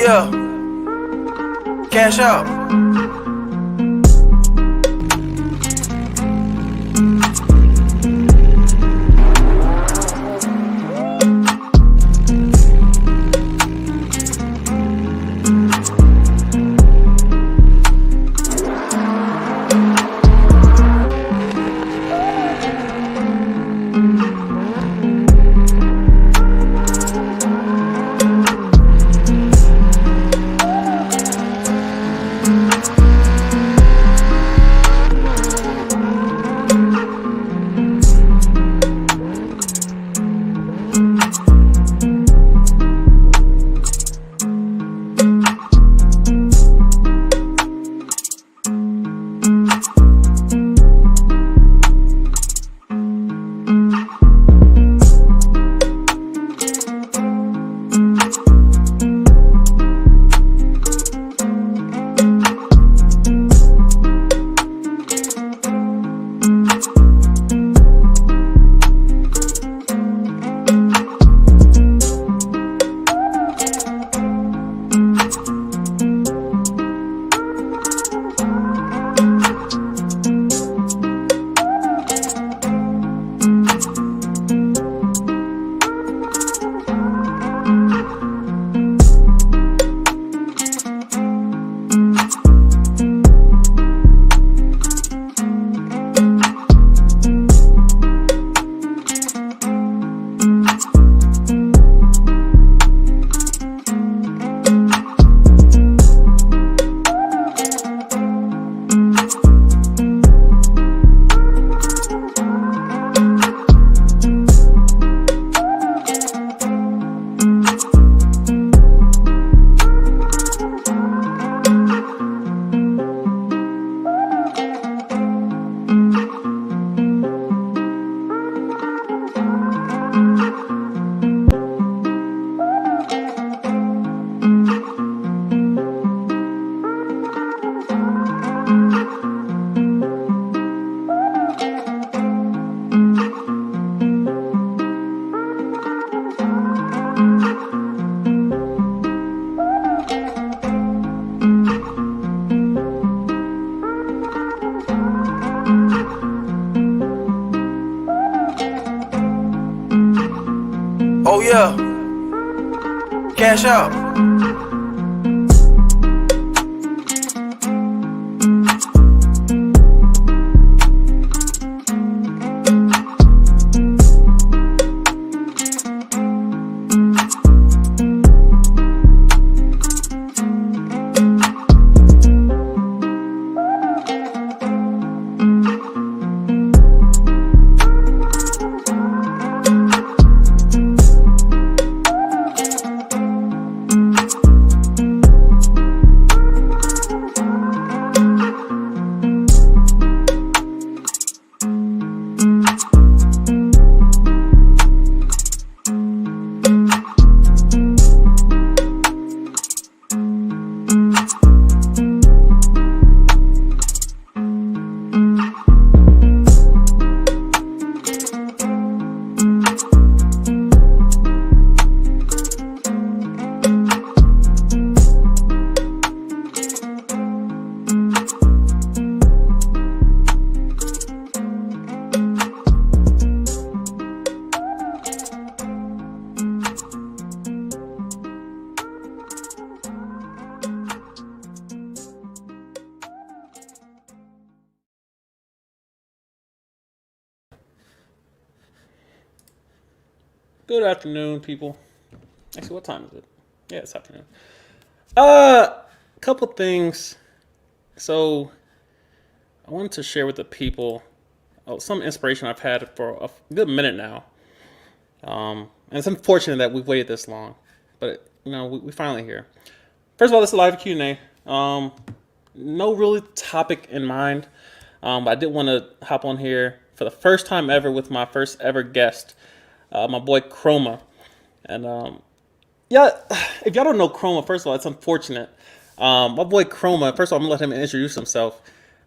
yeah, Cashapp. Oh yeah, Cashapp. Good afternoon, people. Actually, what time is it? Yeah, it's afternoon. Couple things. So, I wanted to share with the people some inspiration I've had for a good minute now. And it's unfortunate that we've waited this long, but we finally here. First of all, this is a live Q&A. No really topic in mind, but I did want to hop on here for the first time ever with my first ever guest. My boy Chroma. And yeah, if y'all don't know Chroma, first of all, it's unfortunate. My boy Chroma, first of all, I'm going to let him introduce himself.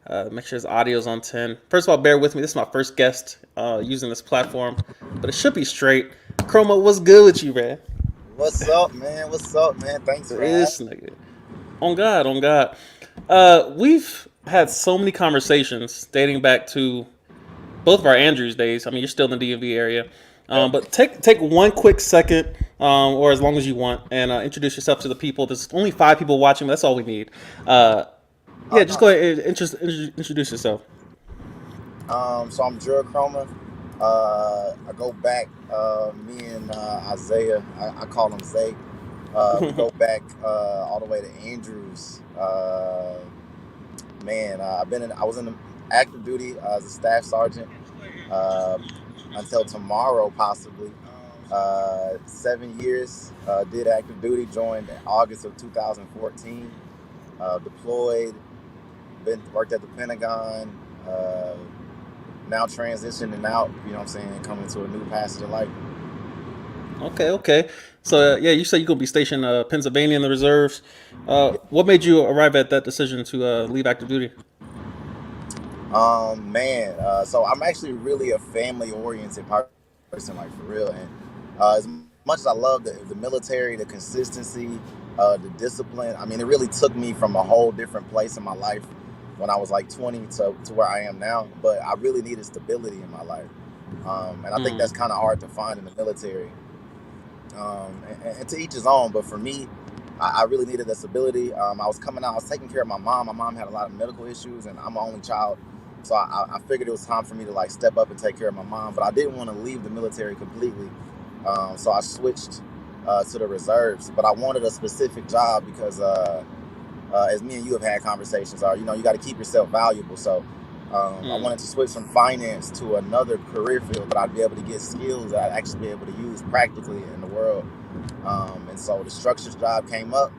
Make sure his audio's on 10. First of all, bear with me. This is my first guest using this platform, but it should be straight. Chroma, what's good with you, man? What's up, man? What's up, man? Thanks for This having nigga. On God, on God. We've had so many conversations dating back to both of our Andrews days. I mean, you're still in the DMV area. me. But take one quick second, or as long as you want, and introduce yourself to the people. There's only 5 people watching. But that's all we need. Uh, Oh yeah, just no. go ahead and introduce yourself. So I'm Drew Chroma. I go back. Me and Isaiah. I call him Zay. We go back all the way to Andrews. Man, I was in the active duty as a staff sergeant uh, until tomorrow, possibly. 7 years. Did active duty. Joined in August of 2014. Deployed. Been worked at the Pentagon. Now transitioning out. You know what I'm saying? Coming to a new passage of life. Okay, okay. So yeah, you said you're gonna be stationed Pennsylvania in the reserves. What made you arrive at that decision to leave active duty? Man, so I'm actually really a family oriented person, like for real. And as much as I love the military, the consistency, the discipline, I mean, it really took me from a whole different place in my life when I was like 20 to where I am now. But I really needed stability in my life. And I think Mm, that's kind of hard to find in the military. And to each his own. But for me, I really needed that stability. I was coming out. I was taking care of my mom. My mom had a lot of medical issues, and I'm an only child, so I figured it was time for me to like step up and take care of my mom. But I didn't want to leave the military completely, so I switched to the reserves. But I wanted a specific job because as me and you have had conversations, are you got to keep yourself valuable. So I mm. wanted to switch from finance to another career field that I'd be able to get skills that I'd actually be able to use practically in the world. And so the structures job came up.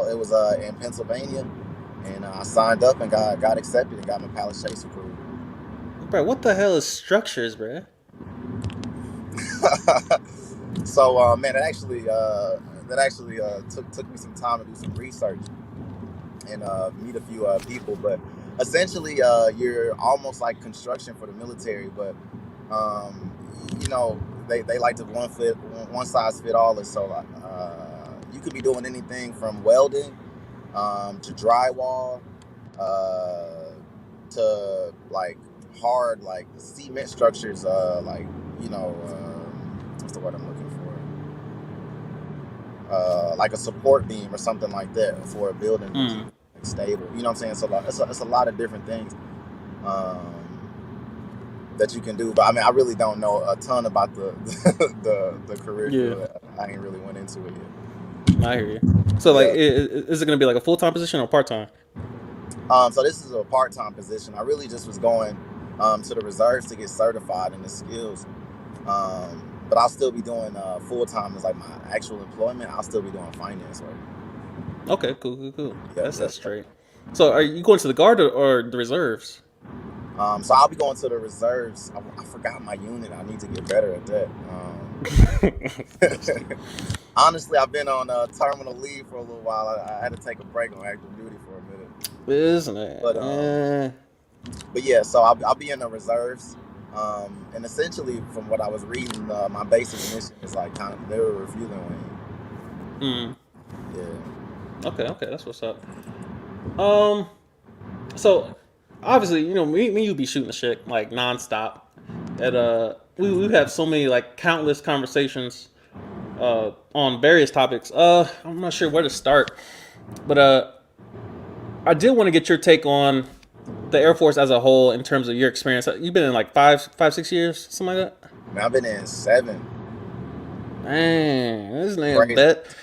It was in Pennsylvania, and I signed up and got accepted and got my Palace Chase approved. Bro, what the hell is structures, bro? So man, that actually took me some time to do some research and meet a few people. But essentially, you're almost like construction for the military, but um, they like to one size fit all. And so you could be doing anything from welding to drywall uh, to like hard like cement structures, like what's the word I'm looking for? Like a support beam or something like that for a building to keep Mm. it stable. You know what I'm saying? So like, it's a lot of different things um, that you can do. But I mean, I really don't know a ton about the the career Yeah, field. I ain't really went into it I hear you. So like, yet. is it gonna be like a full time position or part time? So this is a part-time position. I really just was going to the reserves to get certified in the skills. But I'll still be doing full-time as like my actual employment. I'll still be doing finance work. Okay, cool, cool, cool. Yep, That's yep, yep. straight. So are you going to the guard or the reserves? So I'll be going to the reserves. I forgot my unit. I need to get better at that. Honestly, I've been on terminal leave for a little while. I had to take a break on active duty for a minute. Isn't it? But but yeah, so I'll be in the reserves. And essentially, from what I was reading, my basic mission is like kind of they were refueling wing. Mm. Yeah. Okay, okay, that's what's up. Um, so obviously, me, you be shooting the shit like nonstop. At we have so many like countless conversations on various topics. I'm not sure where to start, but I did want to get your take on the Air Force as a whole in terms of your experience. You've been in like 6 years, something like that. Man, I've been in 7. Man, this nigga Crazy. bet.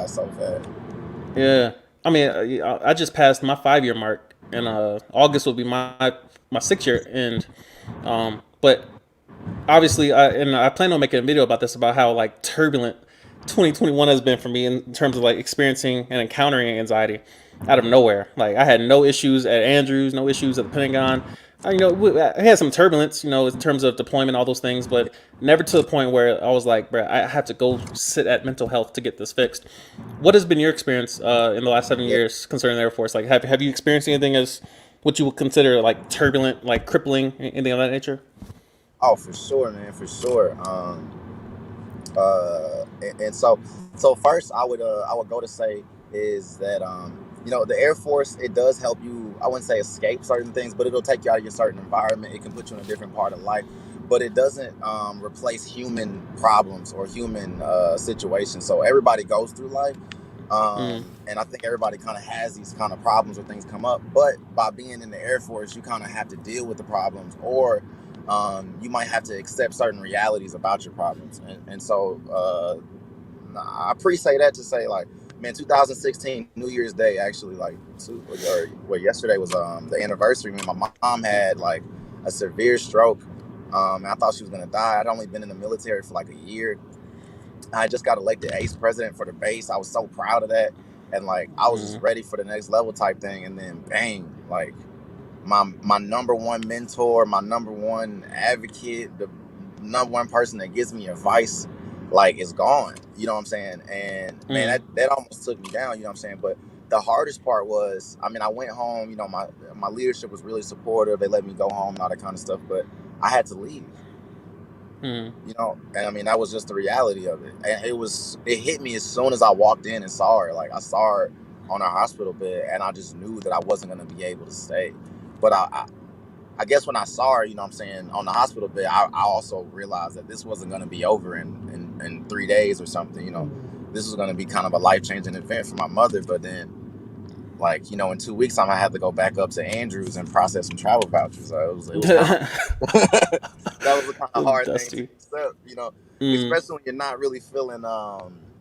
So fast. Yeah, I mean, I just passed my 5 year mark, and August will be my 6 year end. But obviously, I plan on making a video about this about how like turbulent 2021 has been for me in terms of like experiencing and encountering anxiety out of nowhere. Like I had no issues at Andrews, no issues at the Pentagon. I had some turbulence, in terms of deployment, all those things, but never to the point where I was like, bro, I have to go sit at mental health to get this fixed. What has been your experience in the last seven Yeah. years concerning the Air Force? Like, have you experienced anything as what you would consider like turbulent, like crippling, anything of that nature? Oh, for sure, man, for sure. And so first I would go to say is that the Air Force, it does help you. I wouldn't say escape certain things, but it'll take you out of your certain environment. It can put you in a different part of life, but it doesn't replace human problems or human situations. So everybody goes through life, Mm, and I think everybody kind of has these kind of problems or things come up. But by being in the Air Force, you kind of have to deal with the problems, or you might have to accept certain realities about your problems. And so I pre-say that to say, like, man, 2016 New Year's Day, actually, like, yesterday was the anniversary. Me and my mom had like a severe stroke. And I thought she was gonna die. I'd only been in the military for like a year. I just got elected ace president for the base. I was so proud of that, and like I was just mm, ready for the next level type thing. And then bang, like my number one mentor, my number one advocate, the number one person that gives me advice, like, is gone. You know what I'm saying? And man, mm, that almost took me down. You know what I'm saying? But the hardest part was, I mean, I went home. My leadership was really supportive. They let me go home and all that kind of stuff. But I had to leave. mm, And I mean, that was just the reality of it. And it hit me as soon as I walked in and saw her. Like, I saw her on her hospital bed, and I just knew that I wasn't going to be able to stay. But I guess when I saw her, what I'm saying, on the hospital bed, I also realized that this wasn't going to be over in 3 days or something. This was going to be kind of a life-changing event for my mother. But then, like, in 2 weeks, I'm going to have to go back up to Andrews and process some travel vouchers. So it was kind of that was a kind of hard thing to Dusty. accept, Mm, especially when you're not really feeling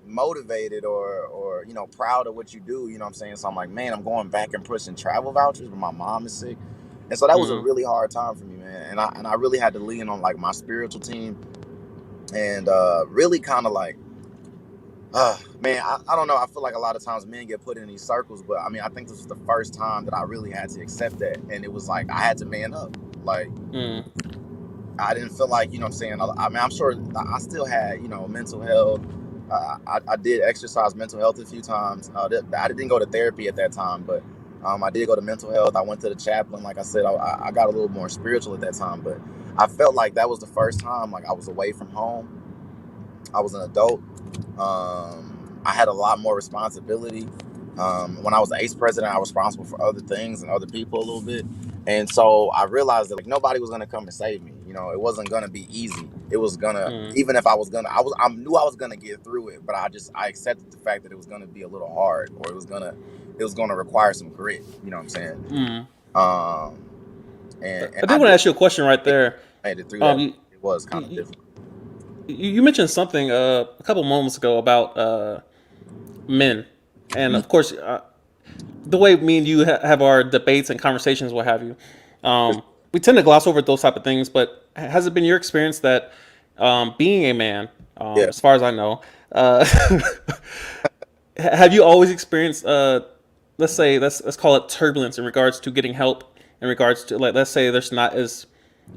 motivated or proud of what you do. You know what I'm saying? So I'm like, man, I'm going back and pushing travel vouchers, but my mom is sick, and so that was a mm. really hard time for me, man. And I really had to lean on like my spiritual team, and really kind of like, man, I don't know. I feel like a lot of times men get put in these circles, but I mean, I think this was the first time that I really had to accept that, and it was like I had to man up, like. Mm, I didn't feel like, what I'm saying, I mean, I'm sure I still had, mental health. I did exercise mental health a few times. I didn't go to therapy at that time, but I did go to mental health. I went to the chaplain. Like I said, I got a little more spiritual at that time, but I felt like that was the first time, like, I was away from home. I was an adult. I had a lot more responsibility. When I was the ACE president, I was responsible for other things and other people a little bit. And so I realized that, like, nobody was gonna come and save me. It wasn't gonna be easy. It was gonna, mm, even if I was gonna, I knew I was gonna get through it, but I accepted the fact that it was gonna be a little hard, or it was gonna require some grit. You know what I'm saying? mm. Um, and I I did want to did ask you a question right there. made it through that. You, It was kind of you, difficult. you mentioned something a couple moments ago about men, and of course, the way me and you have our debates and conversations, what have you, we tend to gloss over those type of things. But has it been your experience that being a man, Yeah. as far as I know, uh, have you always experienced, let's say, let's call it turbulence in regards to getting help, in regards to, like, let's say there's not as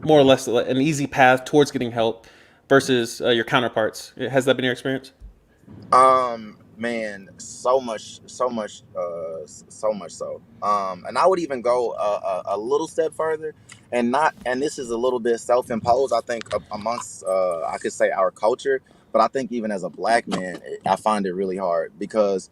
more or less an easy path towards getting help versus your counterparts? Has that been your experience? Man, so much so. And I would even go a little step further, and this is a little bit self-imposed, I think, amongst, I could say, our culture, but I think even as a black man, I find it really hard because,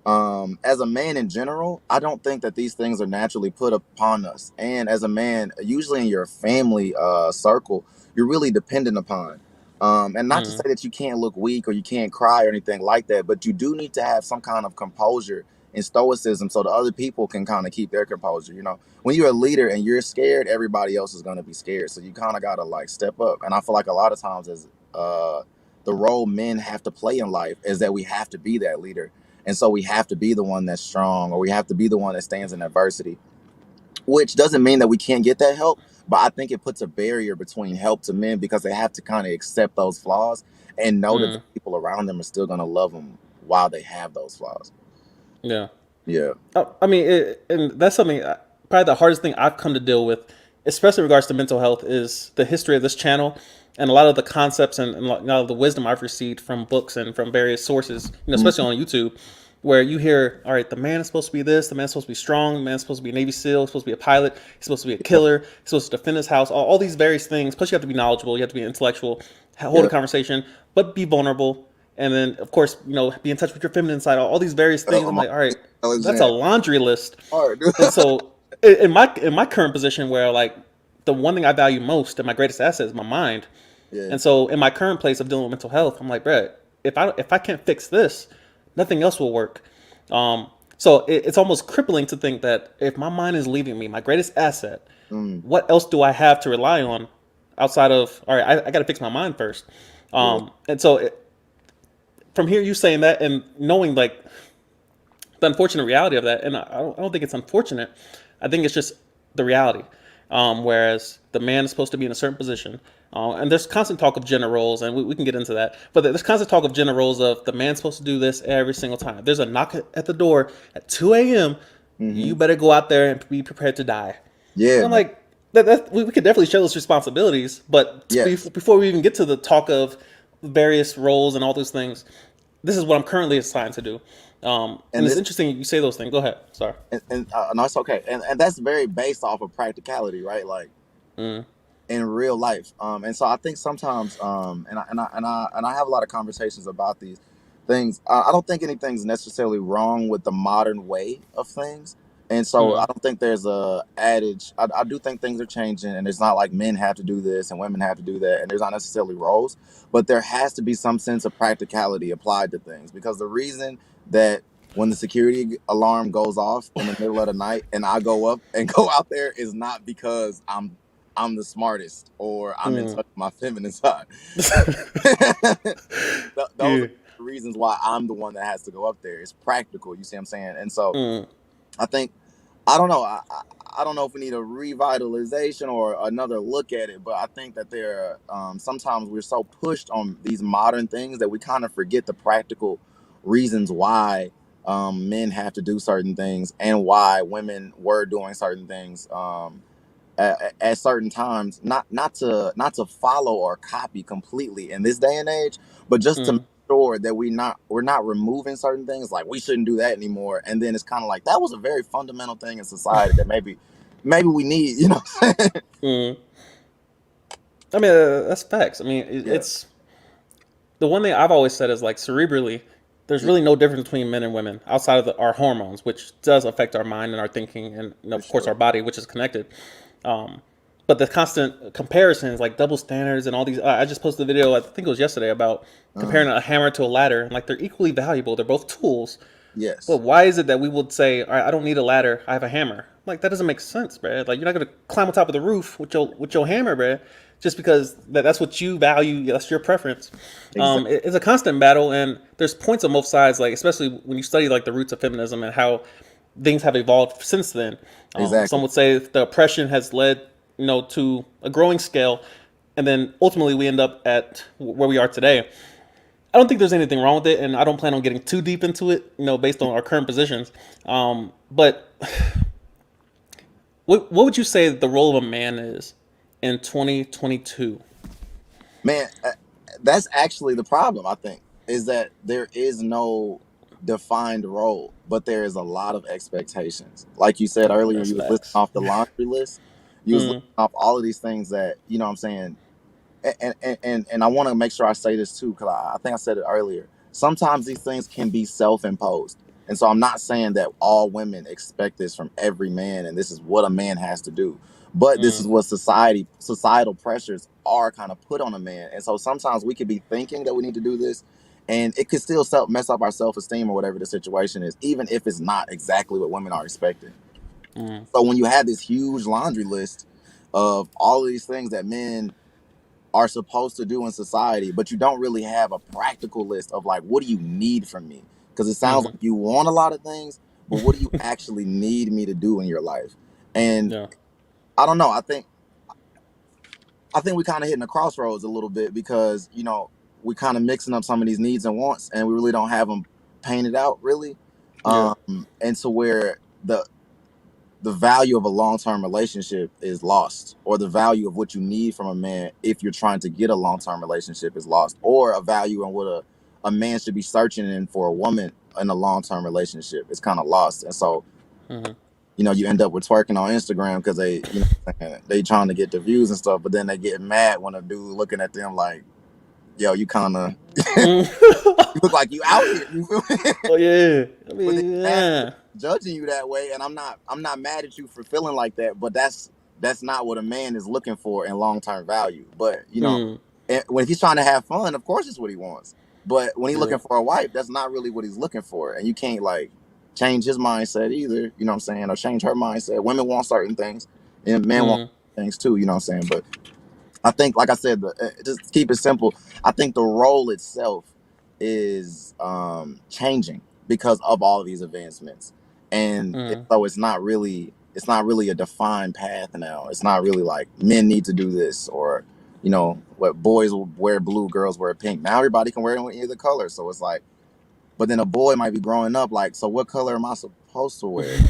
as a man in general, I don't think that these things are naturally put upon us. And as a man, usually in your family circle, you're really dependent upon. And not to say Mm, that you can't look weak or you can't cry or anything like that, but you do need to have some kind of composure and stoicism so the other people can kind of keep their composure. When you're a leader and you're scared, everybody else is going to be scared. So you kind of got to, like, step up. And I feel like a lot of times, as the role men have to play in life is that we have to be that leader. And so we have to be the one that's strong, or we have to be the one that stands in adversity, which doesn't mean that we can't get that help. But I think it puts a barrier between help to men because they have to kind of accept those flaws and know that the mm, people around them are still going to love them while they have those flaws. yeah. Yeah. I mean, and that's something, probably the hardest thing I've come to deal with, especially in regards to mental health, is the history of this channel and a lot of the concepts and a lot of the wisdom I've received from books and from various sources, especially on YouTube. where you hear, all right, the man is supposed to be this, the man's supposed to be strong, the man's supposed to be a Navy SEAL, he's supposed to be a pilot, he's supposed to be a Yeah. killer, he's supposed to defend his house, all these various things. Plus, you have to be knowledgeable, you have to be intellectual, hold a Yeah. conversation, but be vulnerable. And then, of course, be in touch with your feminine side, all these various things. I'm like, all right, Emotionally that's a intelligent. laundry list. Hard, dude. And so, in my current position, where like the one thing I value most and my greatest asset is my mind, Yeah. and so in my current place of dealing with mental health, I'm like, Brett, if I can't fix this, nothing else will work. So it's almost crippling to think that if my mind is leaving me, my greatest asset, Mm, what else do I have to rely on outside of, all right, I got to fix my mind first. yeah. And so from here, you saying that and knowing like the unfortunate reality of that, and I don't think it's unfortunate. I think it's just the reality. Whereas the man is supposed to be in a certain position, and there's constant talk of gender roles, and we can get into that. But there's constant talk of gender roles of the man's supposed to do this every single time. If there's a knock at the door at 2 a.m., Hmm. you better go out there and be prepared to die. And Yeah, I'm man. like, we could definitely share those responsibilities, but Yes. before we even get to the talk of various roles and all those things, this is what I'm currently assigned to do. And And it's this interesting you say those things. Go ahead. Sorry. and no, it's okay. And that's very based off of practicality, right? Like Mm, in real life. And so I think sometimes, and I have a lot of conversations about these things. I don't think anything's necessarily wrong with the modern way of things. And so I mm, don't think there's a adage. I do think things are changing, and it's not like men have to do this and women have to do that, and there's not necessarily roles, but there has to be some sense of practicality applied to things because the reason that when the security alarm goes off in the middle of the night and I go up and go out there is not because I'm the smartest or I'm in mm. touch with my feminine side. Those are Yeah. the reasons why I'm the one that has to go up there. It's practical. You see what I'm saying? And so Mm, I think I don't know. I don't know if we need a revitalization or another look at it, but I think that there sometimes we're so pushed on these modern things that we kind of forget the practical reasons why men have to do certain things and why women were doing certain things. At certain times, not to follow or copy completely in this day and age, but just to make mm, sure that we're not removing certain things like we shouldn't do that anymore. And then it's kind of like that was a very fundamental thing in society that maybe we need. You know what I'm saying? mm. I mean, that's facts. I mean, Yeah, it's the one thing I've always said is like cerebrally, there's yeah, really no difference between men and women outside of our hormones, which does affect our mind and our thinking, and for of course sure. our body, which is connected. Um, but the constant comparisons, like double standards, and all these. I just posted a video, I think it was yesterday, about Uh, comparing a hammer to a ladder, and like they're equally valuable. They're both tools. But yes, why is it that we would say, all right, I don't need a ladder, I have a hammer? Like that doesn't make sense, bro. Like you're not gonna climb on top of the roof with your hammer, bro, just because that's what you value. That's your preference. exactly, It's a constant battle, and there's points on both sides. Like especially when you study like the roots of feminism and how things have evolved since then. Some exactly. would say the oppression has led, to a growing scale, and then ultimately we end up at where we are today. I don't think there's anything wrong with it, and I don't plan on getting too deep into it, based on our current positions. But what would you say the role of a man is in 2022? Man, that's actually the problem. I think is that there is no defined role, but there is a lot of expectations. Like you said earlier, That's you was listing facts. off the laundry list. You was listing Mm, off all of these things that what I'm saying, and I want to make sure I say this too because I think I said it earlier. Sometimes these things can be self-imposed, and so I'm not saying that all women expect this from every man, and this is what a man has to do. But this is mm, what societal pressures are kind of put on a man, and so sometimes we could be thinking that we need to do this, and it could still mess up our self-esteem or whatever the situation is, even if it's not exactly what women are expecting. mm, So when you have this huge laundry list of all of these things that men are supposed to do in society, but you don't really have a practical list of like, what do you need from me? Because it sounds mm. like you want a lot of things, but what do you actually need me to do in your life? And Yeah, I don't know. I think we kind of hitting a crossroads a little bit because we kind of mixing up some of these needs and wants, and we really don't have them painted out really. yeah, And so where the value of a long-term relationship is lost, or the value of what you need from a man if you're trying to get a long-term relationship is lost, or a value in what a man should be searching in for a woman in a long term relationship. It's kind of lost, and so Mm-hmm. you end up with twerking on Instagram because they trying to get the views and stuff, but then they get mad when a dude looking at them like, yo, you kind of you look like you out here. You feel me? Oh yeah. I But then mean, mad yeah. judging you that way, and I'm not mad at you for feeling like that, but that's not what a man is looking for in long term value. But Mm, when he's trying to have fun, of course it's what he wants. But when he's yeah. looking for a wife, that's not really what he's looking for, and you can't like change his mindset either. You know what I'm saying? Or change her mindset. Women want certain things, and men want Mm, things too. You know what I'm saying? But I think, like I said, just keep it simple. I think the role itself is changing because of all of these advancements, and mm, so it's not really a defined path now. It's not really like men need to do this or what boys will wear blue, girls wear pink. Now everybody can wear it in either color. So it's like, but then a boy might be growing up like, so what color am I supposed to wear?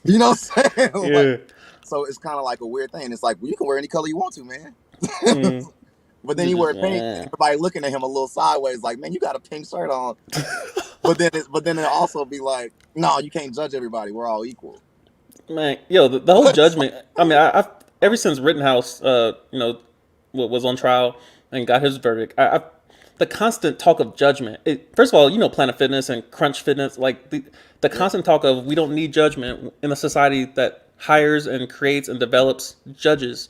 You know what I'm saying? Like, yeah. so it's kind of like a weird thing. It's like, well, you can wear any color you want to, man. Mm. But then You he just wear pink, and yeah. everybody looking at him a little sideways, like, "Man, you got a pink shirt on." But then it also be like, "No, you can't judge everybody. We're all equal." Man, yo, the whole judgment. I mean, I've ever since Rittenhouse, was on trial and got his verdict. The constant talk of judgment. First of all, Planet Fitness and Crunch Fitness, like the Yeah, constant talk of we don't need judgment in a society that hires and creates and develops judges.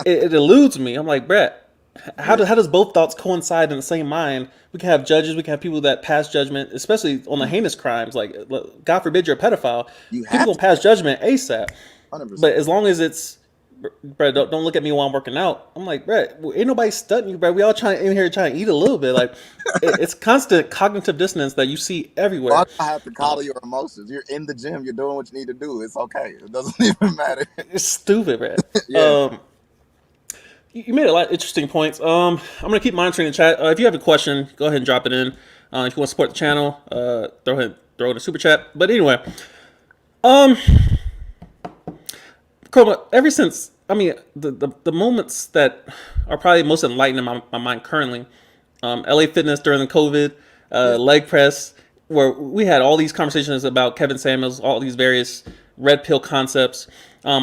It eludes me. I'm like, Brett, how, yeah. how does both thoughts coincide in the same mind? We can have judges, we can have people that pass judgment, especially on the heinous crimes. Like, God forbid you're a pedophile. You People have gonna to, pass judgment ASAP. 100%. But as long as it's, Brett, don't look at me while I'm working out. I'm like, Brett, ain't nobody stunting you, Brett. We all trying in here trying to eat a little bit. Like, it's constant cognitive dissonance that you see Why everywhere. do I have to coddle your emotions? You're in the gym. You're doing what you need to do. It's okay. It doesn't even matter. It's stupid, Brett. Yeah. You made a lot of interesting points. I'm gonna keep monitoring the chat. If you have a question, go ahead and drop it in. If you want to support the channel, throw in a super chat. But anyway, um, Chroma, ever since the moments that are probably most enlightening in my mind currently, LA Fitness during the COVID, Yeah. leg press, where we had all these conversations about Kevin Samuels, all these various red pill concepts.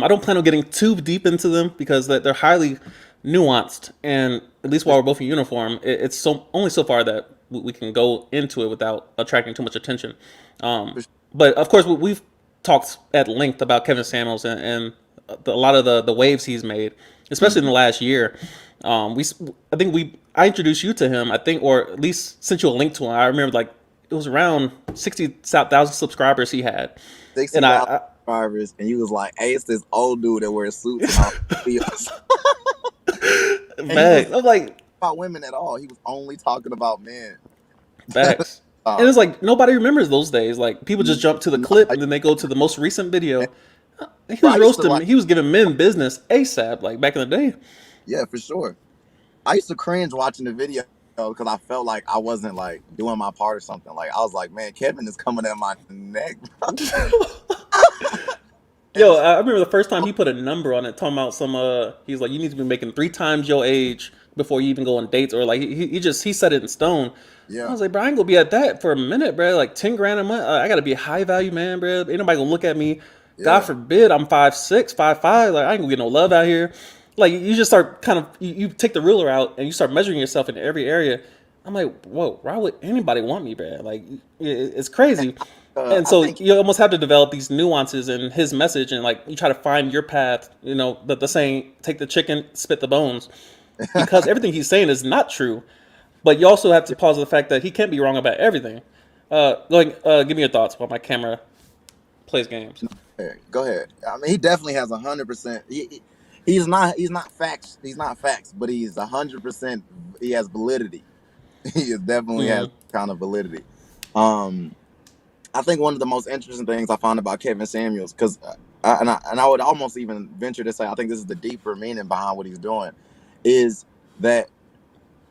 I don't plan on getting too deep into them because they're highly nuanced, and at least while we're both in uniform, it's only so far that we can go into it without attracting too much attention. Um, For but of course, we've talked at length about Kevin Samuels and a lot of the waves he's made, sure. especially in the last year. I think I introduced you to him, I think, or at least sent you a link to him. I remember like it was around 60,000 subscribers he had, and 60,000 subscribers, and you was like, "Hey, it's this old dude that wears suits and all videos." And he was I'm like, about women at all. He was only talking about men. facts. And Um, it's like nobody remembers those days. Like people just jump to the no, clip and then they go to the most recent video. He bro, was I used to roasting. like, He was giving men business ASAP, like back in the day. yeah, for sure. I used to cringe watching the video because I felt like I wasn't like doing my part or something. Like I was like, man, Kevin is coming at my neck, and Yo, so I remember the first time he put a number on it, talking about some. He's like, you need to be making 3 times your age before you even go on dates, or like he set it in stone. I yeah, was like, bro, I ain't gonna be at that for a minute, bro. Like 10 grand a month. I gotta be a high value man, bro. Ain't nobody gonna look at me. God yeah, forbid I'm 5'6", 5'5". Like I ain't gonna get no love out here. Like you just start kind of you take the ruler out and you start measuring yourself in every area. I'm like, whoa, why would anybody want me, bro? Like it's crazy. And I so think you almost have to develop these nuances in his message, and like you try to find your path. The saying, "Take the chicken, spit the bones," because everything he's saying is not true. But you also have to pause the fact that he can't be wrong about everything. Give me your thoughts while my camera plays games. go ahead. I mean, he definitely has 100%. He's not facts. He's not facts, but he's 100%. He has validity. He definitely has Mm, kind of validity. Um, I think one of the most interesting things I found about Kevin Samuels, because and I would almost even venture to say I think this is the deeper meaning behind what he's doing, is that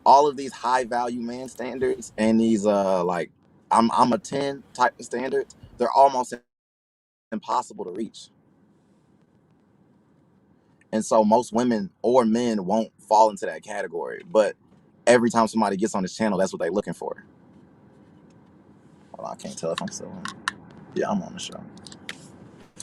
all of these high value man standards and these like I'm a 10 type of standards, they're almost impossible to reach. And so most women or men won't fall into that category. But every time somebody gets on this channel, that's what they're looking for. Well, I can't tell if I'm still on. Yeah, I'm on the show.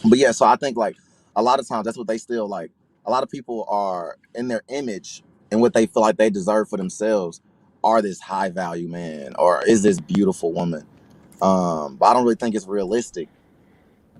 But yeah, so I think like a lot of times that's what they still like. A lot of people are in their image and what they feel like they deserve for themselves are this high value man or is this beautiful woman. But I don't really think it's realistic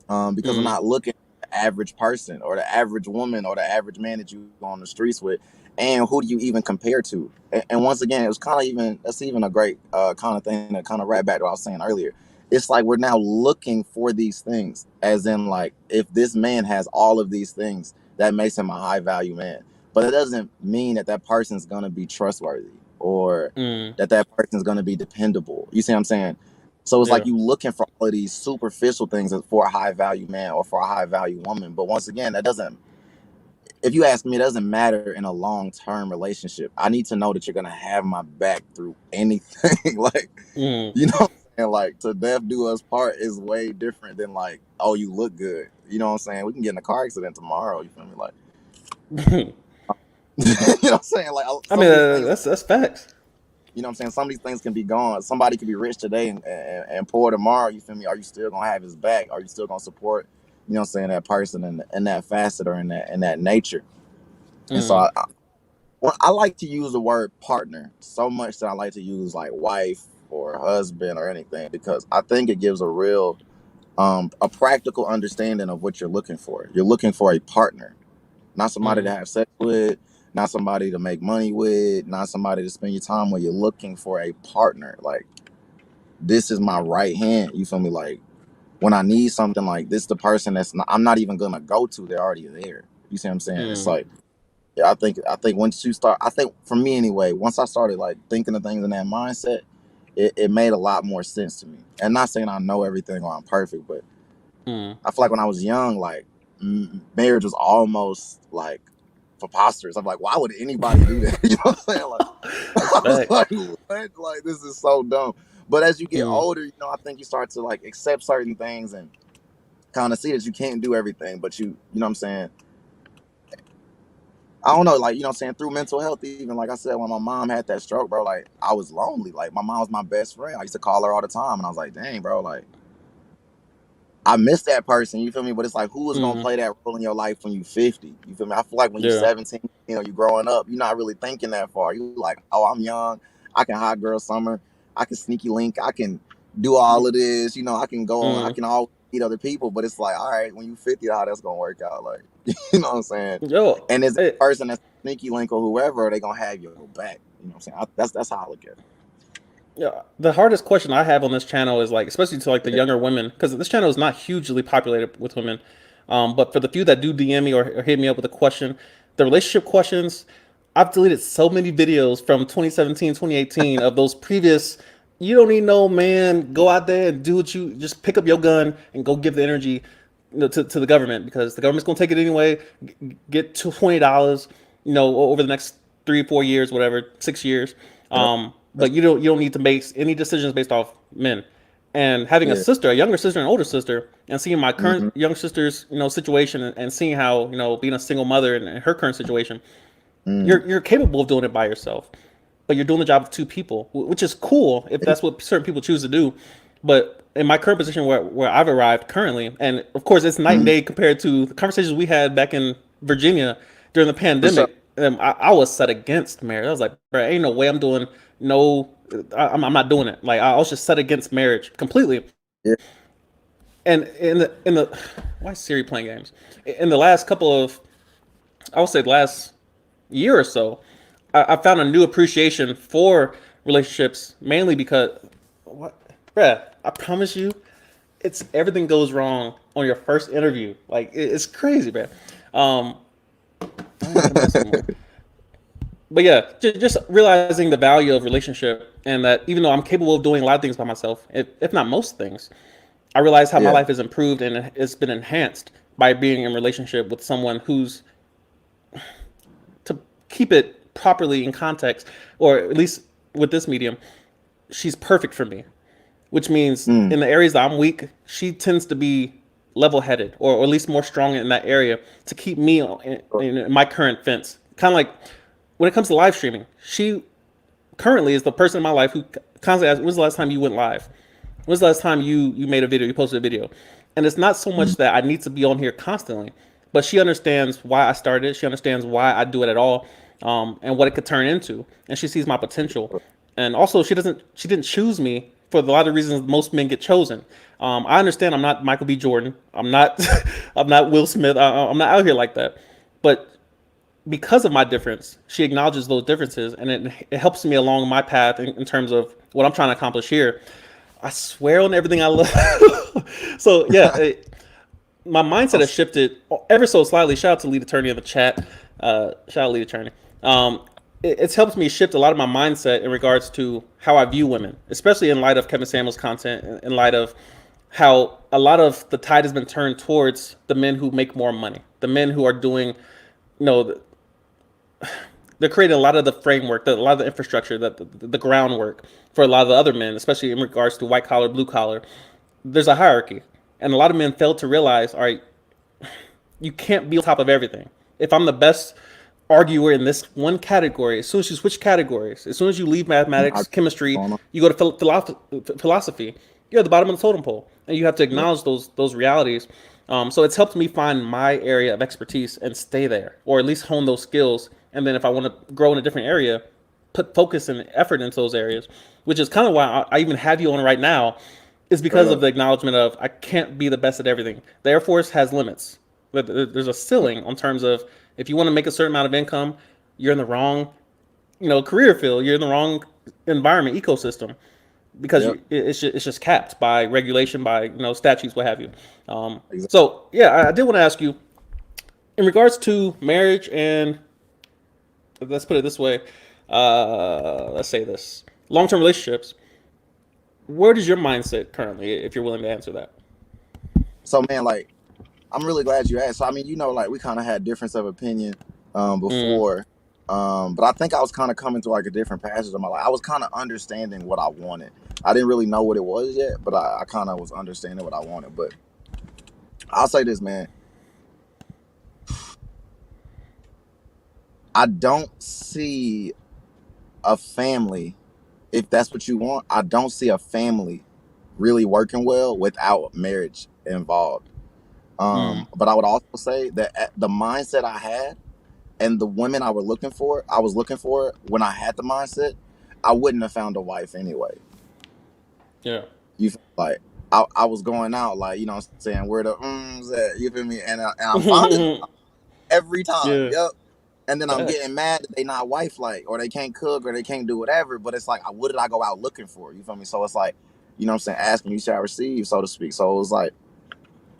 because I'm Mm. not looking at the average person or the average woman or the average man that you go on the streets with, and who do you even compare to? And once again, it was kind of even that's even a great kind of thing that kind of right back to what I was saying earlier. It's like we're now looking for these things, as in like if this man has all of these things, that makes him a high value man. But it doesn't mean that that person's gonna be trustworthy or Mm. that that person's gonna be dependable. You see what I'm saying? So it's like Yeah. you looking for all of these superficial things for a high value man or for a high value woman. But once again, that doesn't, if you ask me, it doesn't matter in a long term relationship. I need to know that you're going to have my back through anything. Like, Mm. you know what I'm saying? Like, to death do us part is way different than like, oh, you look good. You know what I'm saying? We can get in a car accident tomorrow. You feel me? Like, you know what I'm saying? Like, I some mean, of these things, that's facts. you know what I'm saying? Some of these things can be gone. Somebody could be rich today and poor tomorrow. You feel me? Are you still gonna have his back? Are you still gonna support, you know what I'm saying, that person in that facet or in that nature? And so Mm. well, I like to use the word partner so much that I like to use like wife or husband or anything because I think it gives a practical understanding of what you're looking for. You're looking for a partner, not somebody to Mm. have sex with, not somebody to make money with, not somebody to spend your time with. You're looking for a partner. Like, this is my right hand. You feel me? Like, when I need something, like this, the person I'm not even gonna go to. They're already there. You see what I'm saying? It's Mm. like, yeah, I think once you start, I think for me anyway, once I started like thinking of things in that mindset, it made a lot more sense to me. And not saying I know everything or I'm perfect, but Mm. I feel like when I was young, like marriage was almost like preposterous. I'm like, why would anybody do that? You know what I'm saying? Like, That's I was facts. like, what? Like, this is so dumb. But as you get Mm. older, I think you start to like accept certain things and kind of see that you can't do everything. But you know what I'm saying? I don't know, like, you know what I'm saying? Through mental health, even like I said, when my mom had that stroke, bro, like I was lonely. Like my mom was my best friend. I used to call her all the time, and I was like, dang, bro, like I miss that person, you feel me? But it's like, who is gonna Mm. play that role in your life when you 50? You feel me? I feel like when you Yeah. 17, you growing up, you're not really thinking that far. You like, oh, I'm young, I can hot girl summer, I can sneaky link, I can do all of this, I can go on, I Mm. can always meet other people. But it's like, all right, when you 50, how that's gonna work out? Like, you know what I'm saying? Yo. And is that It, person that's sneaky link or whoever, they gonna have your back? You know what I'm saying? That's how I look at yeah, the hardest question I have on this channel is like, especially to like the it. younger women, because this channel is not hugely populated with women. But for the few that do DM me or hit me up with a question, the relationship questions, I've deleted so many videos from 2017, 2018 of those previous. You don't need no man. Go out there and do what you just pick up your gun and go give the energy, to the government because the government's gonna take it anyway. Get to $20, over the next 3 or 4 years, whatever, 6 years. Yep. But you don't need to make any decisions based off men. And having a Yeah. sister, a younger sister, and an older sister, and seeing my current Mm-hmm. young sister's situation, and seeing how being a single mother and her current situation, Mm. you're capable of doing it by yourself, but you're doing the job of two people, which is cool if that's what certain people choose to do. But in my current position where I've arrived currently, and of course it's night and Mm-hmm. day compared to the conversations we had back in Virginia during the For sure. pandemic. I was set against marriage. I was like, bro, ain't no way I'm doing no. I'm not doing it. Like I was just set against marriage completely. Yeah. And in the why is Siri playing games? In the last couple of, I would say the last year or so, I found a new appreciation for relationships, mainly because, what, bruh, I promise you, it's everything goes wrong on your first interview. Like it's crazy, man. Um, I ain't got a mess anymore. But yeah, just realizing the value of relationship and that even though I'm capable of doing a lot of things by myself, if not most things, I realize how my Yeah. life is improved and it's been enhanced by being in relationship with someone who's, to keep it properly in context, or at least with this medium, she's perfect for me. Which means Mm. in the areas that I'm weak, she tends to be level-headed, or at least more strong in that area to keep me in my current fence. Kind of like when it comes to live streaming, she currently is the person in my life who constantly asks, "When's the last time you went live? When's the last time you made a video? You posted a video?" And it's not so much that I need to be on here constantly, but she understands why I started. She understands why I do it at all, and what it could turn into. And she sees my potential. And also, she didn't choose me for a lot of reasons most men get chosen. I understand I'm not Michael B. Jordan. I'm not I'm not Will Smith. I'm not out here like that. But because of my difference, she acknowledges those differences, and it helps me along my path in terms of what I'm trying to accomplish here. I swear on everything I love. So yeah, my mindset has shifted ever so slightly. Shout out to lead attorney in the chat. Shout out lead attorney. It's helped me shift a lot of my mindset in regards to how I view women, especially in light of Kevin Samuels' content, in light of how a lot of the tide has been turned towards the men who make more money, the men who are doing, you know, they're creating a lot of the framework, a lot of the infrastructure, the groundwork for a lot of the other men, especially in regards to white collar, blue collar. There's a hierarchy, and a lot of men fail to realize, all right, you can't be on top of everything. If I'm the best arguer in this one category, as soon as you switch categories, as soon as you leave mathematics, chemistry, you go to philosophy, you're at the bottom of the totem pole, and you have to Yep. acknowledge those realities. So it's helped me find my area of expertise and stay there, or at least hone those skills. And then if I want to grow in a different area, put focus and effort into those areas, which is kind of why I even have you on right now, is Straight because of up. the acknowledgement of I can't be the best at everything. The Air Force has limits. There's a ceiling on terms of if you want to make a certain amount of income, you're in the wrong, career field. You're in the wrong environment ecosystem because Yep. it's just capped by regulation, by statutes, what have you. Exactly. So yeah, I did want to ask you in regards to marriage and let's put it this way. Let's say this long-term relationships. Where does your mindset currently, if you're willing to answer that? So man, like I'm really glad you asked. So I mean, like we kind of had difference of opinion Mm, before, but I think I was kind of coming through like a different passage of my life. I was kind of understanding what I wanted. I didn't really know what it was yet, but I kind of was understanding what I wanted. But I'll say this, man. I don't see a family, if that's what you want. I don't see a family really working well without marriage involved. mm, But I would also say that the mindset I had and the women I was looking for when I had the mindset, I wouldn't have found a wife anyway. yeah. You feel like I was going out like what I'm saying where the at, you feel me, and I'm finding them every time. Yeah. Yep. And then I'm getting Facts. mad that they not wife like, or they can't cook, or they can't do whatever. But it's like, what did I go out looking for? You feel me? So it's like, what I'm saying, asking you shall receive, so to speak. So it was like,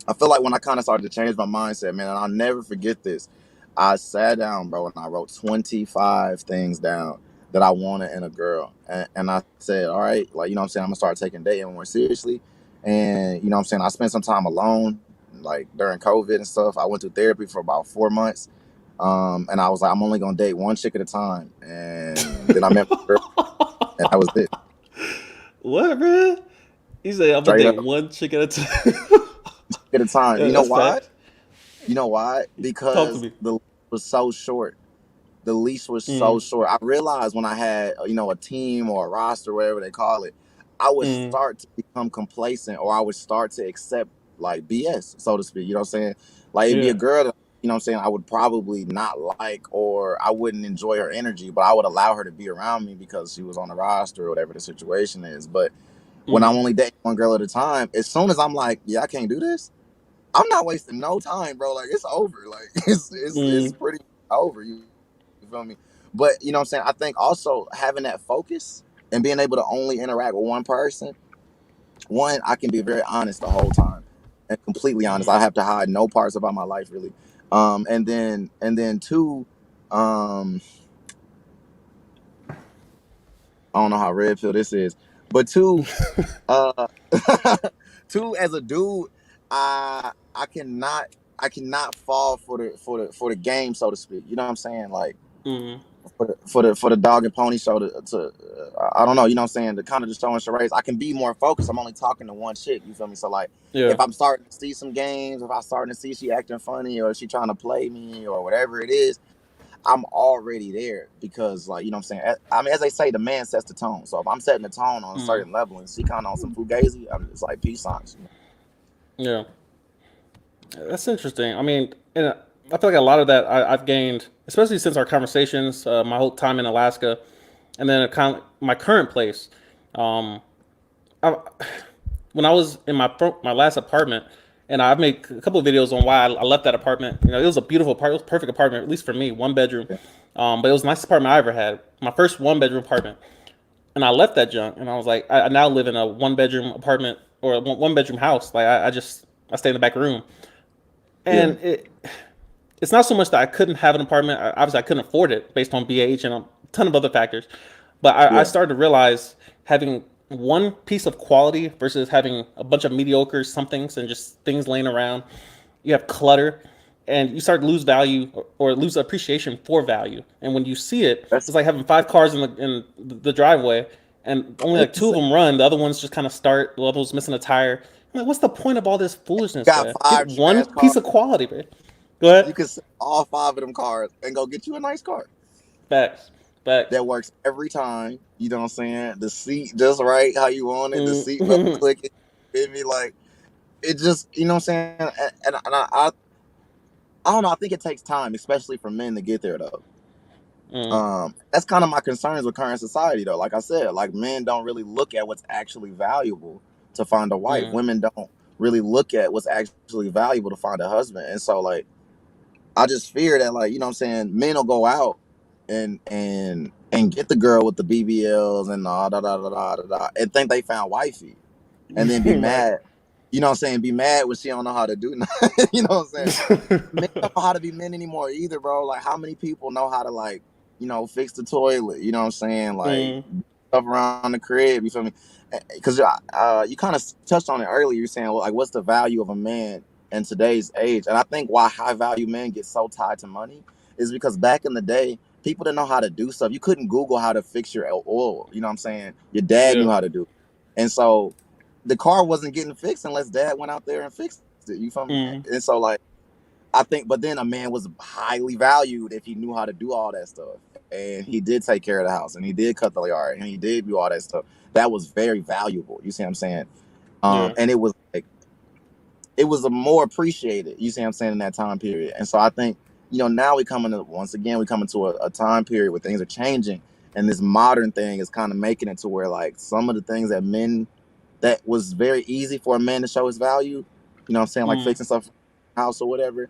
I feel like when I kind of started to change my mindset, man, and I'll never forget this. I sat down, bro, and I wrote 25 things down that I wanted in a girl. And I said, all right, like, what I'm saying, I'm gonna start taking dating more seriously. And what I'm saying, I spent some time alone, like during COVID and stuff. I went to therapy for about 4 months. And I was like, I'm only gonna date one chick at a time. And then I met my girl, and that was it. What, man? He said, "I'm gonna Straight date up one chick at a time." at a time. Yeah, You know that's why? fact. You know why? Talk to Because me. the leash was so short. The leash was so Mm, short. I realized when I had, a team or a roster, whatever they call it, I would mm, start to become complacent, or I would start to accept like BS, so to speak. You know what I'm saying? Like it'd be yeah. a girl that, what I'm saying, I would probably not like, or I wouldn't enjoy her energy, but I would allow her to be around me because she was on the roster or whatever the situation is. But when Mm, I'm only dating one girl at a time, as soon as I'm like, yeah, I can't do this, I'm not wasting no time, bro. Like it's over. Like it's mm, pretty over. You feel me? But what I'm saying, I think also having that focus and being able to only interact with one person, one, I can be very honest the whole time and completely honest. I mm. have to hide no parts about my life really. And then two, um, I don't know how red pill this is, but two, uh, two, as a dude, I cannot fall for the game, so to speak. You know what I'm saying? Like Mm, for the dog and pony show to I don't know. You know what I'm saying? To kind of just showing charades, I can be more focused. I'm only talking to one chick. You feel me? So like, yeah. if I'm starting to see some games, if I'm starting to see she acting funny or she trying to play me or whatever it is, I'm already there because, like, you know what I'm saying. I mean, as they say, the man sets the tone. So if I'm setting the tone on a Mm, certain level and she kind of on some fugazi, I'm just like peace signs. yeah, that's interesting. I mean, and I feel like a lot of that I've gained, especially since our conversations, my whole time in Alaska, and then kind of my current place. Um, I, when I was in my last apartment, and I made a couple of videos on why I left that apartment. You know, it was a beautiful apartment, it was a perfect apartment, at least for me, one bedroom. Yeah. But it was the nicest apartment I ever had. My first one bedroom apartment, and I left that junk, and I was like, I now live in a one bedroom apartment or a one bedroom house. Like I stay in the back room, Yeah. and it's not so much that I couldn't have an apartment. Obviously, I couldn't afford it based on BH and a ton of other factors. But I Yeah. started to realize having one piece of quality versus having a bunch of mediocre somethings and just things laying around. You have clutter, and you start to lose value or lose appreciation for value. And when you see it, That's it's like having five cars in the driveway, and only like two of insane. them run. The other ones just kind of start. The other one's missing a tire. I'm like, what's the point of all this foolishness, Got man? Get five one trash piece cars. of quality, man. Go ahead. You can sell all five of them cars and go get you a nice car Facts. Facts. that works every time. You know what I'm saying? The seat just right, how you want it. The seat belt Mm. clicking. Feel me? Like it just, you know what I'm saying? I don't know. I think it takes time, especially for men, to get there though. Mm. That's kind of my concerns with current society though. Like I said, like men don't really look at what's actually valuable to find a wife. Mm. Women don't really look at what's actually valuable to find a husband. And so like I just fear that, like, you know what I'm saying, men will go out and get the girl with the BBLs and da da da da da da and think they found wifey and then be Right. mad. You know what I'm saying? Be mad when she don't know how to do nothing. You know what I'm saying? Men don't know how to be men anymore either, bro. Like how many people know how to, like, fix the toilet? You know what I'm saying? Like Mm. stuff around the crib. You feel me? Because you kind of touched on it earlier. You're saying, well, like, what's the value of a man in today's age? And I think why high value men get so tied to money is because back in the day, people didn't know how to do stuff. You couldn't Google how to fix your oil. You know what I'm saying? Your dad Yeah. knew how to do it. And so the car wasn't getting fixed unless dad went out there and fixed it. You feel me? Mm. And so, like, I think, but then a man was highly valued if he knew how to do all that stuff. And he did take care of the house and he did cut the yard and he did do all that stuff. That was very valuable. You see what I'm saying? Yeah. And it was like, it was a more appreciated, you see what I'm saying, in that time period. And so I think, now we coming to, once again, we coming to a time period where things are changing. And this modern thing is kind of making it to where, like, some of the things that was very easy for a man to show his value, you know what I'm saying, like Mm. fixing stuff in the house or whatever,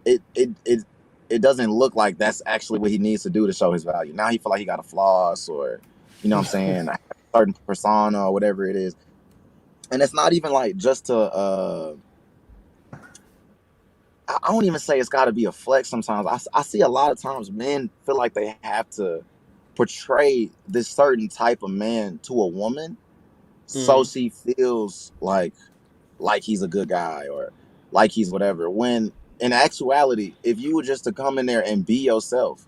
it doesn't look like that's actually what he needs to do to show his value. Now he feel like he got to floss or, you know what I'm saying, a certain persona or whatever it is. And it's not even like just to I don't even say it's got to be a flex sometimes. I see a lot of times men feel like they have to portray this certain type of man to a woman so Mm. she feels like he's a good guy or like he's whatever. When in actuality, if you were just to come in there and be yourself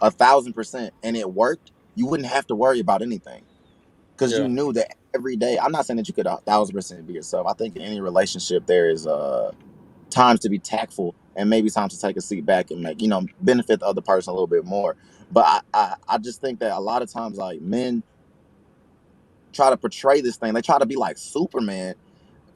1,000% and it worked, you wouldn't have to worry about anything because you Yeah. knew that every day. I'm not saying that you could 1,000% be yourself. I think in any relationship there is times to be tactful and maybe times to take a seat back and make benefit the other person a little bit more. But I just think that a lot of times, like, men try to portray this thing. They try to be like Superman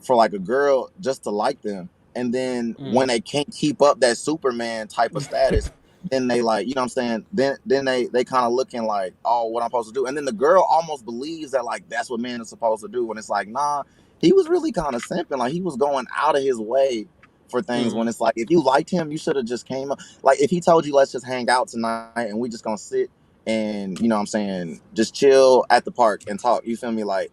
for like a girl just to like them. And then when Mm. they can't keep up that Superman type of status, then they, like, you know what I'm saying? Then they kind of looking like, oh, what I'm supposed to do. And then the girl almost believes that, like, that's what men are supposed to do. When it's like, nah, he was really kind of simping. Like, he was going out of his way for things. When Mm. it's like, if you liked him, you should have just came up. Like, if he told you, let's just hang out tonight and we just gonna sit and, you know what I'm saying, just chill at the park and talk. You feel me? Like,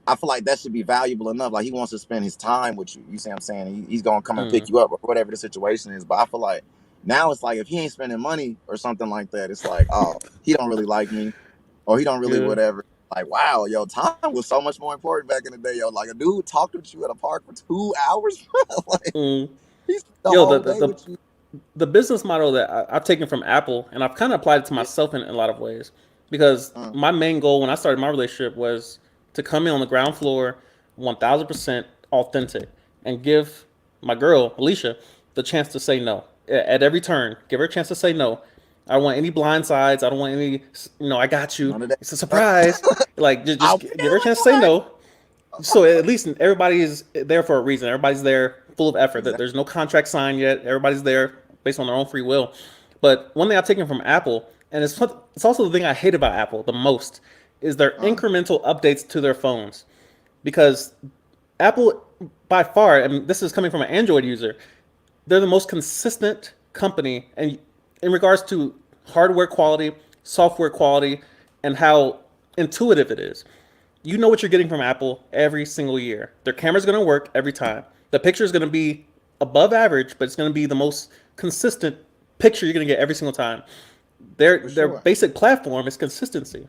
I feel like that should be valuable enough. Like, he wants to spend his time with you. You see what I'm saying? He's gonna come and pick Mm. you up or whatever the situation is. But I feel like now it's like if he ain't spending money or something like that, it's like, oh, he don't really like me or he don't really Yeah. whatever. Like, wow, yo, time was so much more important back in the day, yo. Like, a dude talked with you at a park for 2 hours, bro. Like, Mm. he spent the Yo, whole day with you. the business model that I've taken from Apple, and I've kind of applied it to Yeah. myself in a lot of ways, because Uh, my main goal when I started my relationship was to come in on the ground floor, 1,000% authentic, and give my girl Alicia the chance to say no at every turn. Give her a chance to say no, I don't want any blind sides. I don't want any, I got you. None of that. It's a surprise. Like, I just give her a really chance to say want. no. So at least everybody is there for a reason. Everybody's there full of effort. That Exactly. there's no contract signed yet. Everybody's there based on their own free will. But one thing I've taken from Apple, and it's also the thing I hate about Apple the most, is their Uh, incremental updates to their phones. Because Apple, by far, and this is coming from an Android user, they're the most consistent company, and in regards to hardware quality, software quality, and how intuitive it is. You know what you're getting from Apple every single year. Their camera's going to work every time. The picture is going to be above average, but it's going to be the most consistent picture you're going to get every single time. for Their sure. basic platform is consistency,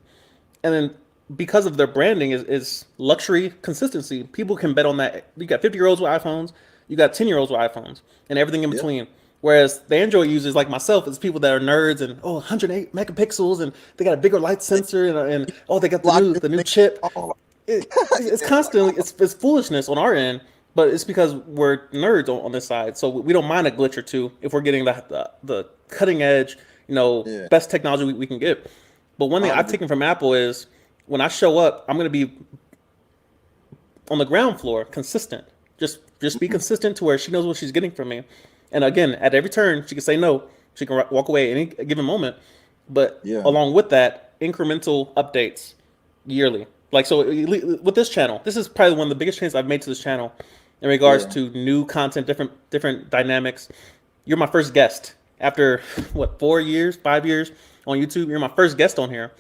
and then because of their branding is luxury consistency. People can bet on that. You got 50-year-olds with iPhones, you got 10-year-olds with iPhones, and everything in Yeah. between. Whereas the Android users like myself is people that are nerds and 108 megapixels and they got a bigger light sensor and oh they got the Block new this the new thing. chip. Oh, It's yeah, like, constantly it's foolishness on our end, but it's because we're nerds on this side, so we don't mind a glitch or two if we're getting the cutting edge, yeah, best technology we can get. But one thing I've 100%. taken from Apple is when I show up, I'm gonna be on the ground floor, consistent. Just be Mhm. consistent to where she knows what she's getting from me. And again, at every turn, she can say no. She can walk away at any given moment. But Yeah, along with that, incremental updates yearly. Like so, with this channel, this is probably one of the biggest changes I've made to this channel in regards yeah, to new content, different dynamics. You're my first guest after what 4 years, 5 years on YouTube. You're my first guest on here,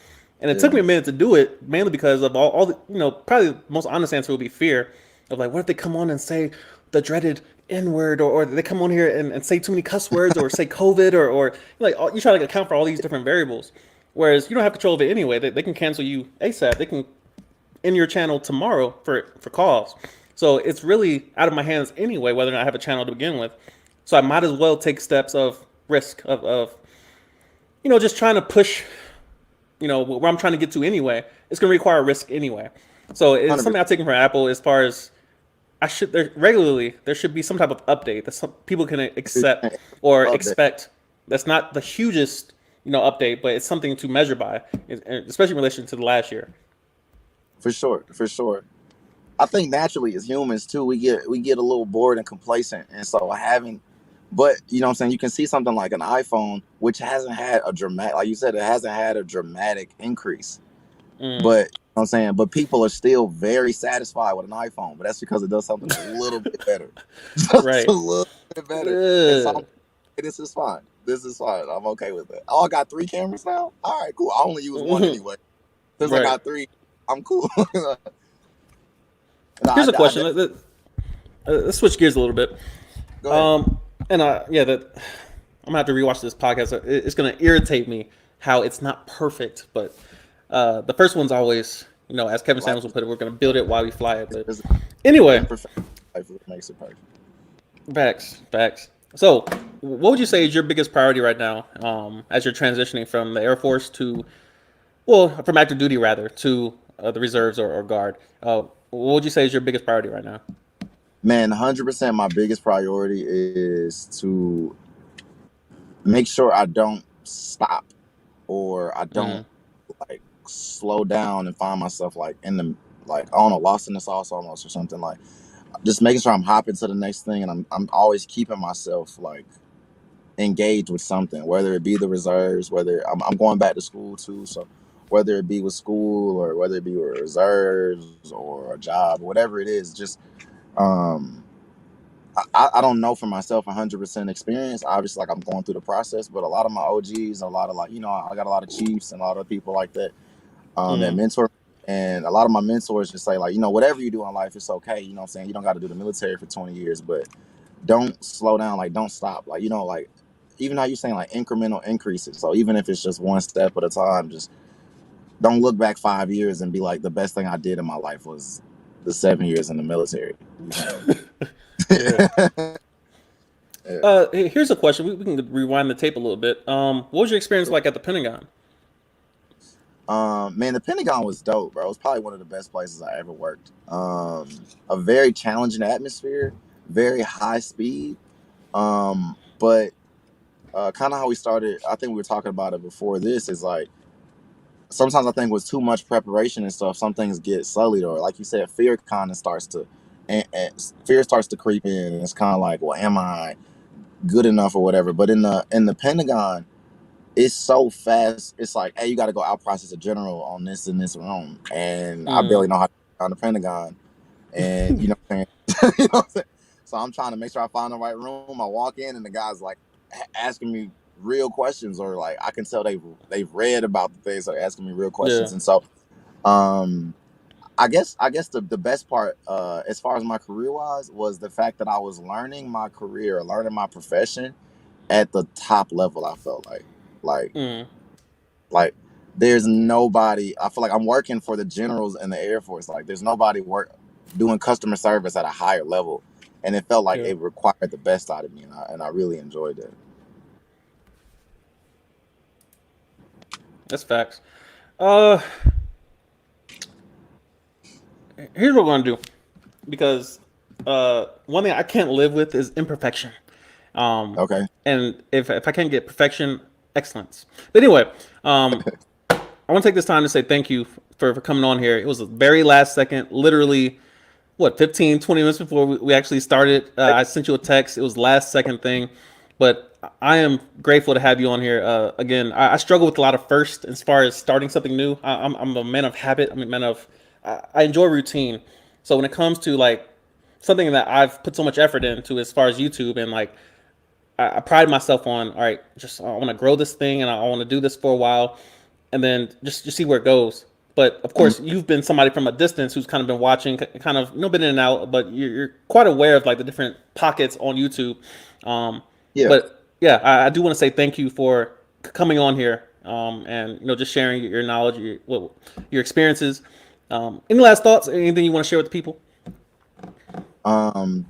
and it took me yeah. a minute to do it, mainly because of all the probably the most honest answer would be fear of like, what if they come on and say the dreaded N word, or they come on here and say too many cuss words, or say COVID, or like you try to account for all these different variables. Whereas you don't have control of it anyway. They can cancel you ASAP. They can end your channel tomorrow for cause. So it's really out of my hands anyway, whether or not I have a channel to begin with. So I might as well take steps of risk of just trying to push where I'm trying to get to anyway. It's going to require risk anyway. So it's something 100%. I've taken from Apple as far as there should be some type of update that some people can accept or Love that. expect. That's not the hugest update, but it's something to measure by, especially in relation to the last year. For sure, for sure. I think naturally as humans too, we get a little bored and complacent, and so having, but you know what I'm saying. You can see something like an iPhone, which hasn't had a dramatic, like you said, it hasn't had a dramatic increase. Mm, But you know what I'm saying, but people are still very satisfied with an iPhone, but that's because it does something a little bit better, just a right. little bit better. And so Ugh. this is fine. This is fine. I'm okay with it. Oh, I got three cameras now. All right, cool. I only use one Mhm. anyway. Since I Right. got three, I'm cool. No, Here's a I question. Let's switch gears a little bit. go ahead. Um, and yeah, that I'm gonna have to rewatch this podcast. It's gonna irritate me how it's not perfect, but the first one's always, as Kevin Life Samuels will put it, we're gonna build it while we fly it. But is the anyway, imperfect life that makes it perfect. facts. So, what would you say is your biggest priority right now, as you're transitioning from the Air Force to, well, from active duty rather, to the reserves or guard? What would you say is your biggest priority right now? Man, 100%. My biggest priority is to make sure I don't stop or I don't Mm, like slow down and find myself like in the like I don't know lost in the sauce almost or something like just making sure I'm hopping to the next thing and I'm always keeping myself like engaged with something, whether it be the reserves, whether I'm going back to school too, so whether it be with school or whether it be with reserves or a job, whatever it is, just um I don't know for myself 100% experience. Obviously, like I'm going through the process, but a lot of my OGs, a lot of like, I got a lot of chiefs and a lot of people like that that mm, mentor. And a lot of my mentors just say, like, whatever you do in life, it's okay. You know what I'm saying? You don't got to do the military for 20 years, but don't slow down. Like, don't stop. Like, like, even how you saying like incremental increases. So even if it's just one step at a time, just don't look back 5 years and be like, the best thing I did in my life was the 7 years in the military. You know? yeah. Yeah. Here's a question. We can rewind the tape a little bit. What was your experience like at the Pentagon? Man, the Pentagon was dope, bro. It was probably one of the best places I ever worked. A very challenging atmosphere, very high speed. But kind of how we started. I think we were talking about it before. This is like sometimes I think with too much preparation and stuff, some things get sullied, or like you said, fear kind of starts to, and fear starts to creep in, and it's kind of like, well, am I good enough or whatever? But in the Pentagon, it's so fast. It's like, hey, you got to go out process a general on this in this room, and I Mm, barely know how to get on the Pentagon, and you know what I'm saying. You know what I'm saying? So I'm trying to make sure I find the right room. I walk in, and the guy's like asking me real questions, or like I can tell they've read about the things, so they're asking me real yeah. questions, and so um I guess the best part as far as my career wise was the fact that I was learning my career, learning my profession at the top level. I felt like Mm, like there's nobody. I feel like I'm working for the generals in the Air Force. Like there's nobody work doing customer service at a higher level, and it felt like yeah. it required the best out of me, and I really enjoyed it. That's facts. Uh, Here's what we're gonna do, because one thing I can't live with is imperfection. Um, Okay. and if I can't get perfection, excellence. But anyway, um, I want to take this time to say thank you for coming on here. It was the very last second, literally, what, 15, 20 minutes before we actually started. I sent you a text. It was last second thing. But I am grateful to have you on here. Again, I struggle with a lot of first as far as starting something new. I'm a man of habit. I'm a man of, I enjoy routine. So when it comes to like something that I've put so much effort into as far as YouTube, and like I pride myself on, all right, just I want to grow this thing and I want to do this for a while, and then just see where it goes. But of Mhm. course, you've been somebody from a distance who's kind of been watching, kind of been in and out, but you're quite aware of like the different pockets on YouTube. Um, Yeah. but yeah, I do want to say thank you for coming on here, and just sharing your knowledge, your experiences. Any last thoughts? Anything you want to share with the people? Um.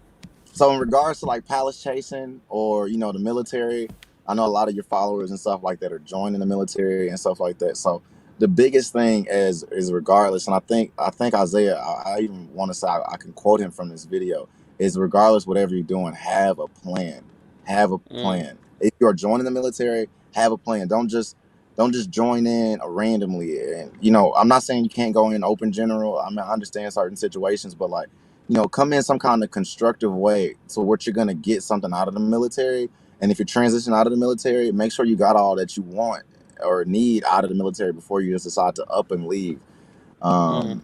So in regards to like palace chasing or the military, I know a lot of your followers and stuff like that are joining the military and stuff like that. So the biggest thing is regardless, and I think Isaiah, I even want to say I can quote him from this video, is regardless whatever you're doing, have a plan. Have a Mm, plan. If you're joining the military, have a plan. Don't just join in randomly. And I'm not saying you can't go in open general. I mean, I understand certain situations, but like come in some kind of constructive way to what you're gonna get something out of the military. And if you're transitioning out of the military, make sure you got all that you want or need out of the military before you just decide to up and leave. mm, Um,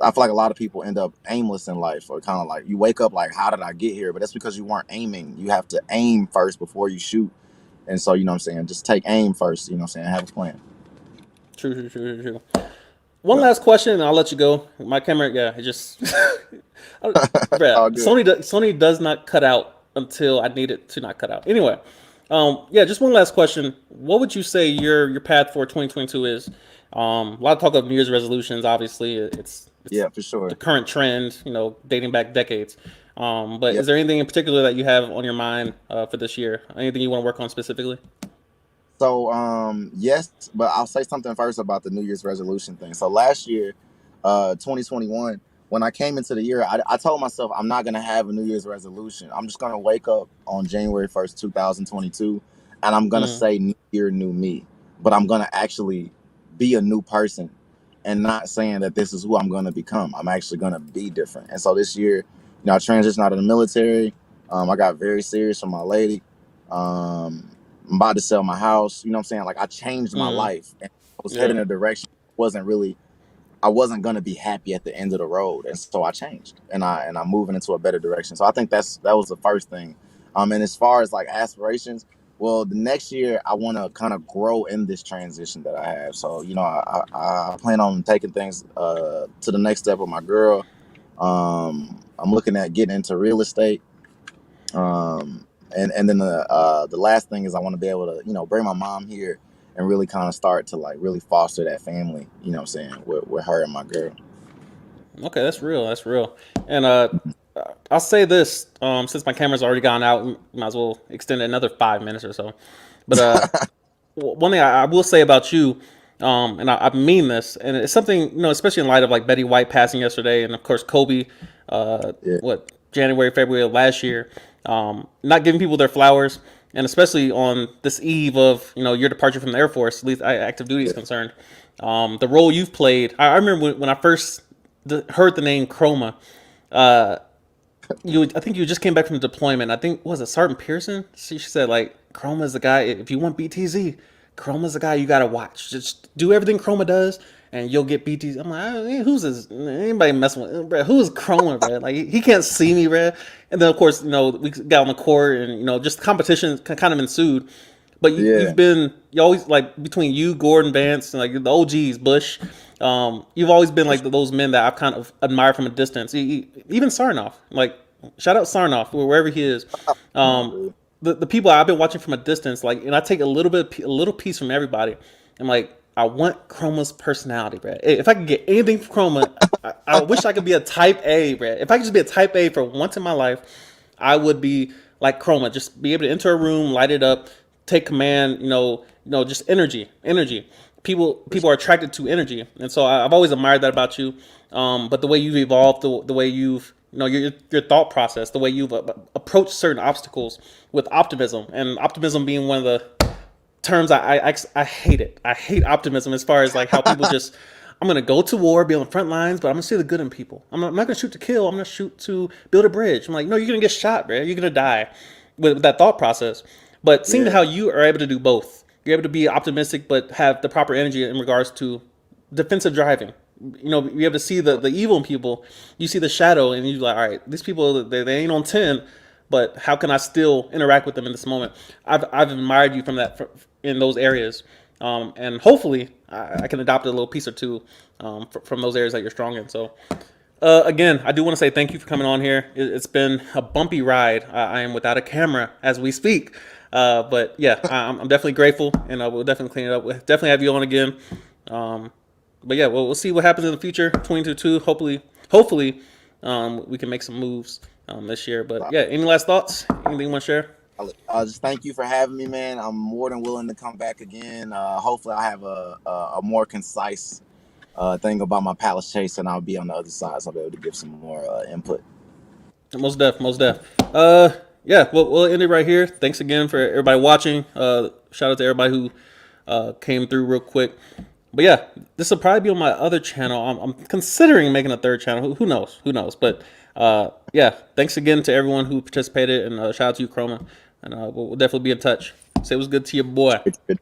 I feel like a lot of people end up aimless in life, or kind of like you wake up like, how did I get here? But that's because you weren't aiming. You have to aim first before you shoot. And so, what I'm saying, just take aim first, what I'm saying, have a plan. true, true, true, true, true. One Yeah. last question, and I'll let you go. My camera, yeah, it just, All bruh, good. Sony does not cut out until I need it to not cut out. Anyway, yeah, just one last question. What would you say your path for 2022 is? A lot of talk of New Year's resolutions. Obviously, it's Yeah, for the sure. current trend, dating back decades. But Yeah. is there anything in particular that you have on your mind for this year? Anything you want to work on specifically? So yes, but I'll say something first about the New Year's resolution thing. So last year, 2021, when I came into the year, I told myself I'm not gonna have a New Year's resolution. I'm just gonna wake up on January 1st, 2022, and I'm gonna Mm, say New Year, New Me. But I'm gonna actually be a new person, and not saying that this is who I'm gonna become. I'm actually gonna be different. And so this year, I transitioned out of the military. I got very serious with my lady. I'm about to sell my house. You know what I'm saying? Like I changed my mm, life, and I was yeah, heading a direction wasn't really I wasn't gonna be happy at the end of the road. And so I changed, and I'm moving into a better direction. So I think that was the first thing. And as far as like aspirations, well, the next year I want to kind of grow in this transition that I have. So I plan on taking things to the next step with my girl. I'm looking at getting into real estate. And then the last thing is I want to be able to bring my mom here and really kind of start to like really foster that family. What I'm saying, with her and my girl. okay, that's real. That's real. And I'll say this, since my camera's already gone out, might as well extend it another 5 minutes or so. But one thing I will say about you, and I mean this, and it's something especially in light of like Betty White passing yesterday, and of course Kobe, Yeah. what January, February of last year, not giving people their flowers. and especially on this eve of your departure from the Air Force, at least active duty is Yeah. concerned. The role you've played. I remember when I first heard the name Chroma. Uh, I think you just came back from deployment. I think was it Sergeant Pearson? She said like Chroma is the guy. If you want BTZ, Chroma's the guy you gotta watch. Just do everything Chroma does, and you'll get BTZ. I'm like, who's this? Anybody messing with, bro? Who's Chroma, bro? Like he can't see me, bro. And then of course, we got on the court, and just competition kind of ensued. But Yeah. you always like between you, Gordon Vance, and like the OGs, Bush. You've always been like those men that I've kind of admired from a distance. Even Sarnoff, like shout out Sarnoff, wherever he is. Um, Dude. the people I've been watching from a distance, like, and I take a little piece from everybody. I'm like, I want Chroma's personality, bro. If I could get anything from Chroma, I wish I could be a Type A, bro. If I could just be a Type A for once in my life, I would be like Chroma. Just be able to enter a room, light it up, take command. Just energy. People are attracted to energy, and so I've always admired that about you. But the way you've evolved, the way you've your thought process, the way you've approached certain obstacles with optimism, and optimism being one of the terms I hate it. I hate optimism as far as like how people just I'm gonna go to war, be on the front lines, but I'm gonna see the good in people. I'm not gonna shoot to kill. I'm gonna shoot to build a bridge. I'm like, no, you're gonna get shot, bro. You're gonna die with that thought process. But seeing Yeah. how you are able to do both, you're able to be optimistic but have the proper energy in regards to defensive driving. You're able to see the evil in people. You see the shadow, and you're like, all right, these people they ain't on 10, but how can I still interact with them in this moment? I've admired you from that in those areas, and hopefully I can adopt a little piece or two from those areas that you're strong in. So again, I do want to say thank you for coming on here. It's been a bumpy ride. I am without a camera as we speak. But yeah, I'm definitely grateful, and we'll definitely clean it up. We'll definitely have you on again. But yeah, we'll see what happens in the future. 2022, hopefully, we can make some moves this year. But yeah, any last thoughts? Anything you want to share? I'll just thank you for having me, man. I'm more than willing to come back again. Hopefully, I have a more concise thing about my palace chase, and I'll be on the other side, so I'll be able to give some more input. Most def. Yeah, we'll end it right here. Thanks again for everybody watching. Shout out to everybody who came through real quick. But yeah, this will probably be on my other channel. I'm considering making a third channel. Who knows? But yeah, thanks again to everyone who participated, and shout out to you, Chroma. And we'll definitely be in touch. Say what's good to your boy. Good.